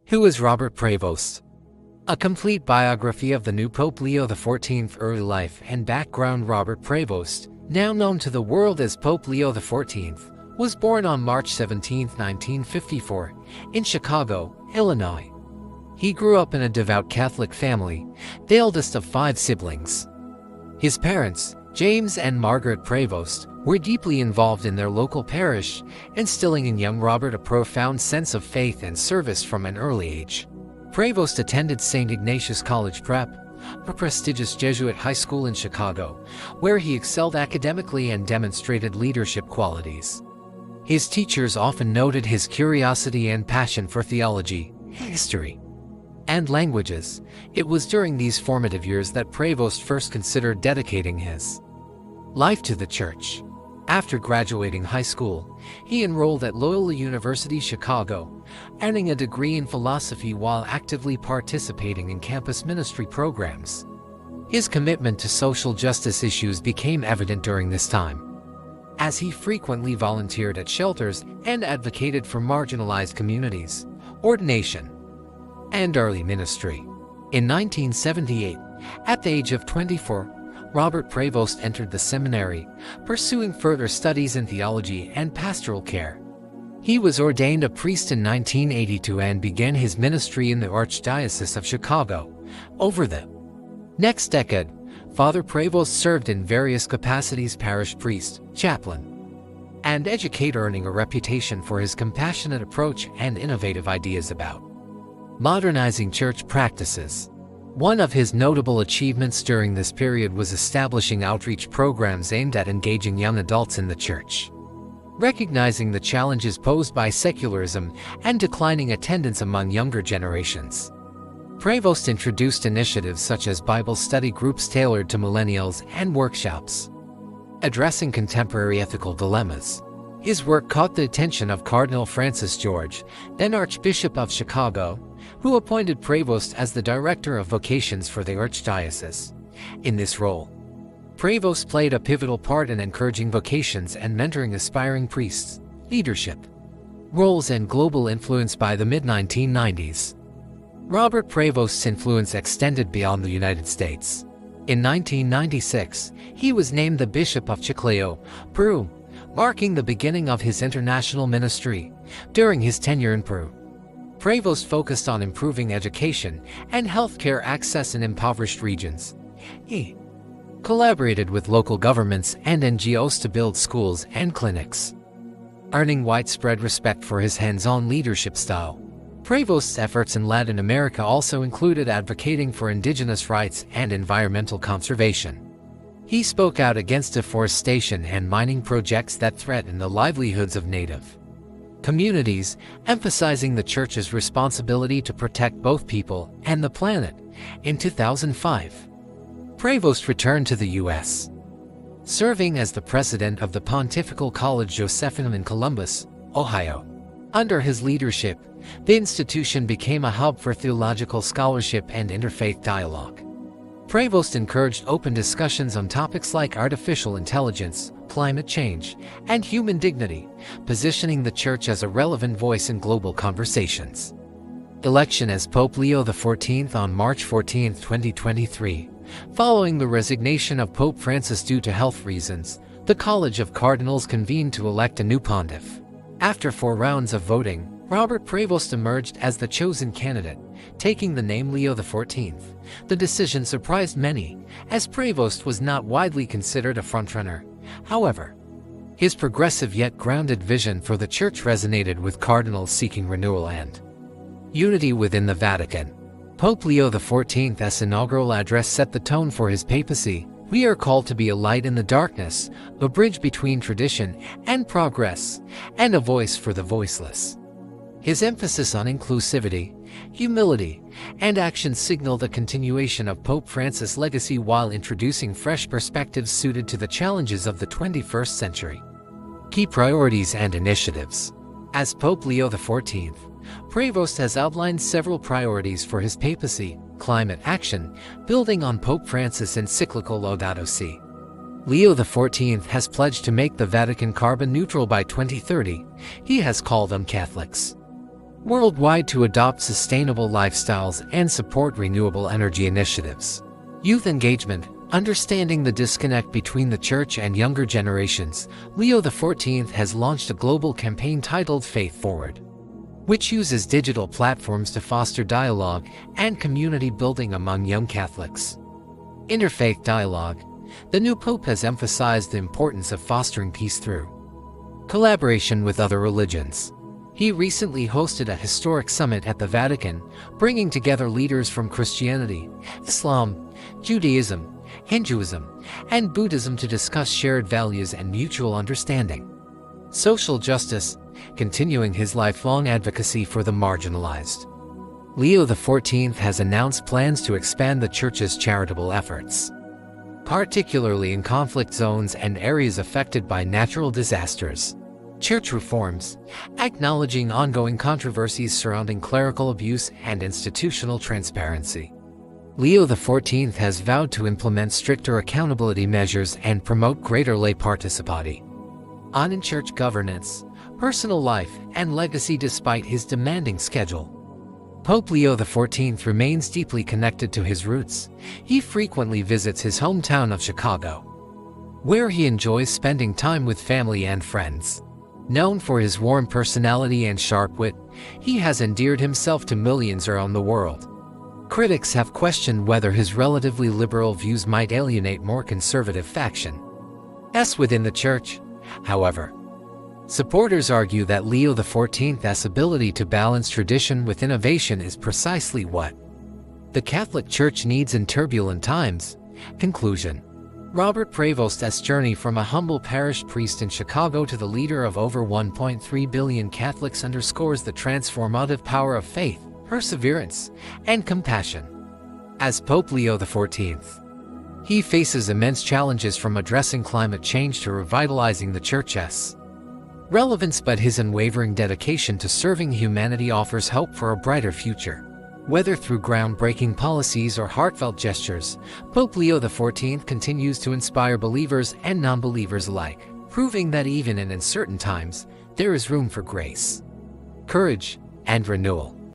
Who is Robert Prevost? A complete biography of the new Pope Leo XIV early life and background. Robert Prevost, now known to the world as Pope Leo XIV, was born on March 17, 1954, in Chicago, Illinois. He grew up in a devout Catholic family, the eldest of 5 siblings. His parents, James and Margaret Prevost, were deeply involved in their local parish, instilling in young Robert a profound sense of faith and service from an early age. Prevost attended St. Ignatius College Prep, a prestigious Jesuit high school in Chicago, where he excelled academically and demonstrated leadership qualities. His teachers often noted his curiosity and passion for theology, history, and languages. It was during these formative years that Prevost first considered dedicating his life to the church. After graduating high school, he enrolled at Loyola University Chicago, earning a degree in philosophy while actively participating in campus ministry programs. His commitment to social justice issues became evident during this time, as he frequently volunteered at shelters and advocated for marginalized communities, ordination, and early ministry. In 1978, at the age of 24, Robert Prevost entered the seminary, pursuing further studies in theology and pastoral care. He was ordained a priest in 1982 and began his ministry in the Archdiocese of Chicago. Over the next decade, Father Prevost served in various capacities: parish priest, chaplain, and educator, earning a reputation for his compassionate approach and innovative ideas about modernizing church practices. One of his notable achievements during this period was establishing outreach programs aimed at engaging young adults in the church. Recognizing the challenges posed by secularism and declining attendance among younger generations, Prevost introduced initiatives such as Bible study groups tailored to millennials and workshops addressing contemporary ethical dilemmas. His work caught the attention of Cardinal Francis George, then Archbishop of Chicago, who appointed Prevost as the Director of Vocations for the Archdiocese. In this role, Prevost played a pivotal part in encouraging vocations and mentoring aspiring priests, leadership roles and global influence. By the mid-1990s, Robert Prevost's influence extended beyond the United States. In 1996, he was named the Bishop of Chiclayo, Peru, marking the beginning of his international ministry. During his tenure in Peru, Prevost focused on improving education and healthcare access in impoverished regions. He collaborated with local governments and NGOs to build schools and clinics, earning widespread respect for his hands-on leadership style. Prevost's efforts in Latin America also included advocating for indigenous rights and environmental conservation. He spoke out against deforestation and mining projects that threaten the livelihoods of native communities, emphasizing the Church's responsibility to protect both people and the planet. In 2005, Prevost returned to the U.S., serving as the president of the Pontifical College Josephinum in Columbus, Ohio. Under his leadership, the institution became a hub for theological scholarship and interfaith dialogue. Prevost encouraged open discussions on topics like artificial intelligence, climate change, and human dignity, positioning the Church as a relevant voice in global conversations. Election as Pope Leo XIV on March 14, 2023. Following the resignation of Pope Francis due to health reasons, the College of Cardinals convened to elect a new pontiff. After 4 rounds of voting, Robert Prevost emerged as the chosen candidate, taking the name Leo XIV. The decision surprised many, as Prevost was not widely considered a frontrunner. However, his progressive yet grounded vision for the Church resonated with cardinals seeking renewal and unity within the Vatican. Pope Leo XIV's inaugural address set the tone for his papacy. We are called to be a light in the darkness, a bridge between tradition and progress, and a voice for the voiceless. His emphasis on inclusivity, humility, and action signaled a continuation of Pope Francis' legacy while introducing fresh perspectives suited to the challenges of the 21st century. Key priorities and initiatives. As Pope Leo XIV, Prevost has outlined several priorities for his papacy: climate action, building on Pope Francis' encyclical Laudato Si'. Leo XIV has pledged to make the Vatican carbon neutral by 2030. He has called on Catholics worldwide to adopt sustainable lifestyles and support renewable energy initiatives. Youth engagement. Understanding the disconnect between the church and younger generations, Leo XIV has launched a global campaign titled Faith Forward, which uses digital platforms to foster dialogue and community building among young Catholics. Interfaith dialogue. The new Pope has emphasized the importance of fostering peace through collaboration with other religions. He recently hosted a historic summit at the Vatican, bringing together leaders from Christianity, Islam, Judaism, Hinduism, and Buddhism to discuss shared values and mutual understanding. Social justice, continuing his lifelong advocacy for the marginalized. Leo XIV has announced plans to expand the Church's charitable efforts, particularly in conflict zones and areas affected by natural disasters. Church reforms, acknowledging ongoing controversies surrounding clerical abuse and institutional transparency. Leo XIV has vowed to implement stricter accountability measures and promote greater lay participation in church governance, personal life, and legacy. Despite his demanding schedule, Pope Leo XIV remains deeply connected to his roots. He frequently visits his hometown of Chicago, where he enjoys spending time with family and friends. Known for his warm personality and sharp wit, he has endeared himself to millions around the world. Critics have questioned whether his relatively liberal views might alienate more conservative factions within the Church. However, supporters argue that Leo XIV's ability to balance tradition with innovation is precisely what the Catholic Church needs in turbulent times. Conclusion. Robert Prevost's journey from a humble parish priest in Chicago to the leader of over 1.3 billion Catholics underscores the transformative power of faith, perseverance, and compassion. As Pope Leo XIV, he faces immense challenges, from addressing climate change to revitalizing the Church's relevance, but his unwavering dedication to serving humanity offers hope for a brighter future. Whether through groundbreaking policies or heartfelt gestures, Pope Leo XIV continues to inspire believers and non-believers alike, proving that even in uncertain times, there is room for grace, courage, and renewal.